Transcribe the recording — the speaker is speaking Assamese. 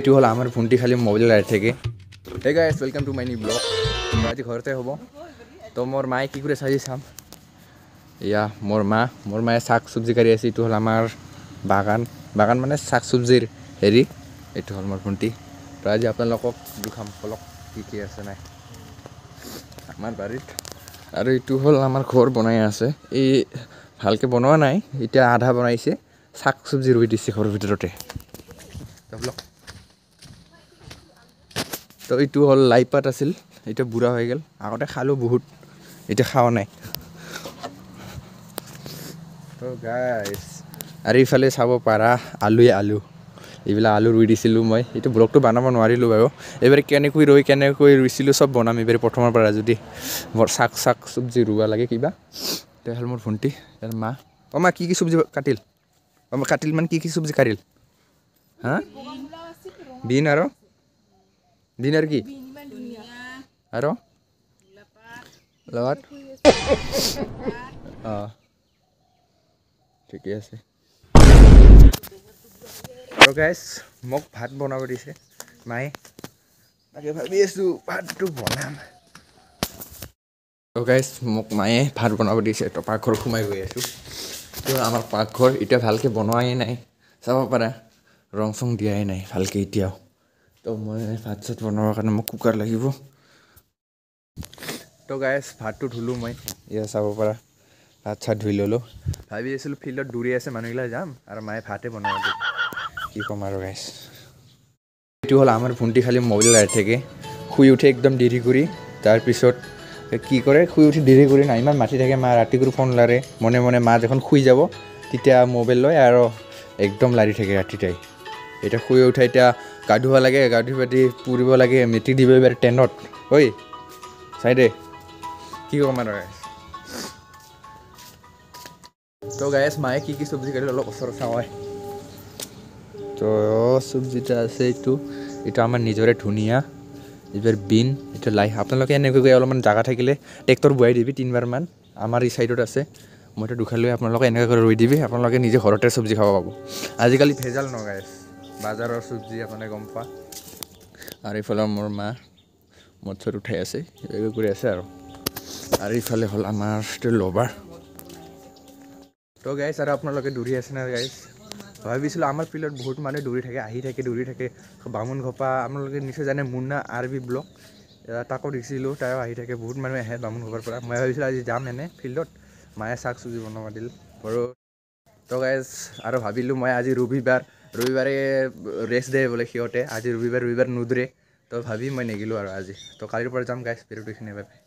এইটো হ'ল আমাৰ ভণ্টি খালি মোবাইল লাইট থাকে। হে guys welcome to my new blog. আজি ঘৰতে হ'ব তো মোৰ মায়ে কি কৰি চাই চাম। এয়া মোৰ মায়ে শাক চব্জি কাঢ়ি আছে। এইটো হ'ল আমাৰ বাগান মানে শাক চব্জিৰ হেৰি। এইটো হ'ল মোৰ ভণ্টি। তো আজি আপোনালোকক দেখাম অলপ কি আছে নাই আমাৰ বাৰীত। আৰু এইটো হ'ল আমাৰ ঘৰ বনাই আছে। এই ভালকৈ বনোৱা নাই, এতিয়া আধা বনাইছে। শাক চব্জি ৰুই দিছে ঘৰৰ ভিতৰতে। তো এইটো হ'ল লাই পাত আছিল, এতিয়া বুঢ়া হৈ গ'ল। আগতে খালোঁ বহুত, এতিয়া খোৱা নাই। তো গাইছ আৰু ইফালে চাব পাৰা আলু এইবিলাক আলু ৰুই দিছিলোঁ মই। এইটো ব্লগটো বনাব নোৱাৰিলোঁ বাৰু। এইবাৰ কেনেকৈ ৰুইছিলোঁ চব বনাম এইবাৰ প্ৰথমৰ পৰা। যদি মোৰ শাক চব্জি ৰুব লাগে কিবা, তেতিয়া হ'ল মোৰ ভণ্টি আৰু মা। মা কি চব্জি কাটিল? কাটিল মানে কি চব্জি কাটিল? হা বিন আৰু কি আৰু লগত অঁ ঠিকে আছে। আৰু গাইছ মোক ভাত বনাব দিছে মায়ে, তাকে ভাবি আছোঁ ভাতটো বনাম। তো গাইছ মোক মায়ে ভাত বনাব দিছে, তো পাকঘৰত সোমাই গৈ আছোঁ। তো আমাৰ পাকঘৰ এতিয়া ভালকৈ বনোৱাই নাই, চাব পাৰা ৰং চং দিয়াই নাই ভালকৈ এতিয়াও। তো মই ভাত চাত বনাবৰ কাৰণে মোক কুকাৰ লাগিব। তো গাইছ ভাতটো ধুলোঁ মই, এয়া চাব পাৰা ভাত চাত ধুই ল'লোঁ। ভাবি আছিলোঁ ফিল্ডত দৌৰি আছে মানুহগিলা যাম আৰু মায়ে ভাতে বনাব দিয়ে। কি ক'ম আৰু গাইছ। এইটো হ'ল আমাৰ ভণ্টি খালি মোবাইল চাই থাকে, শুই উঠে একদম দেৰি কৰি। তাৰপিছত কি কৰে, শুই উঠি দেৰি কৰি নাই ইমান মাতি থাকে মা ৰাতি কৰি ফোন লাৰে মনে মনে। মা যখন শুই যাব তেতিয়া মোবাইল লয় আৰু একদম লাৰি থাকে ৰাতিটাই। এতিয়া শুই উঠে, এতিয়া গা ধুব লাগে, গা ধুই পাতি পুৰিব লাগে, মেট্ৰিক দিব এইবাৰ 10ত। ঐ চাই দে কি ক'ম আৰু গাইছ। তো গাইছ মায়ে কি চব্জি কাটিল অলপ ওচৰত চাওঁ। তো চব্জিটা আছে এইটো আমাৰ নিজৰে ধুনীয়া। এইবাৰ বিন, এইটো লাই। আপোনালোকে এনেকুৱাকৈ অলপমান জাগা থাকিলে ট্ৰেক্টৰ বোৱাই দিবি 3বাৰমান। আমাৰ এই চাইডত আছে, মইতো দুখাৰ লৈ আপোনালোকে এনেকৈ কৰি ৰুই দিবি। আপোনালোকে নিজে ঘৰতে চব্জি খাব পাব। আজিকালি ভেজাল ন গাইছ, বাজাৰৰ চব্জি আপোনালোকে গম পোৱা। আৰু এইফালে মোৰ মা মদ চদ উঠাই আছে, এইবোৰ কৰি আছে আৰু এইফালে হ'ল আমাৰ লবাৰ। তো গাইছ আৰু আপোনালোকে দৌৰি আছে না গাইছ। ভাবিছিলোঁ আমাৰ ফিল্ডত বহুত মানুহে দৌৰি থাকে, আহি থাকে দৌৰি থাকে। বামুণ ঘোপা আপোনালোকে নিশ্চয় জানে, মুন্না আৰবি ব্লগ, তাকো দেখিছিলোঁ, তাইও আহি থাকে। বহুত মানুহ আহে বামুণ ঘোপাৰ পৰা। মই ভাবিছিলোঁ আজি যাম এনে ফিল্ডত, মায়ে শাক চব্জি বনাব দিল বাৰু। তো গাইছ আৰু ভাবিলোঁ মই আজি ৰবিবাৰে ৰেষ্ট দিয়ে বোলে সিহঁতে। আজি ৰবিবাৰ নুদৰে, তো ভাবি মই নেগিলোঁ আৰু আজি। তো কালিৰ পৰা যাম গাইছ, ভিডিঅ'টো এইখিনিয়ে। Bye bye.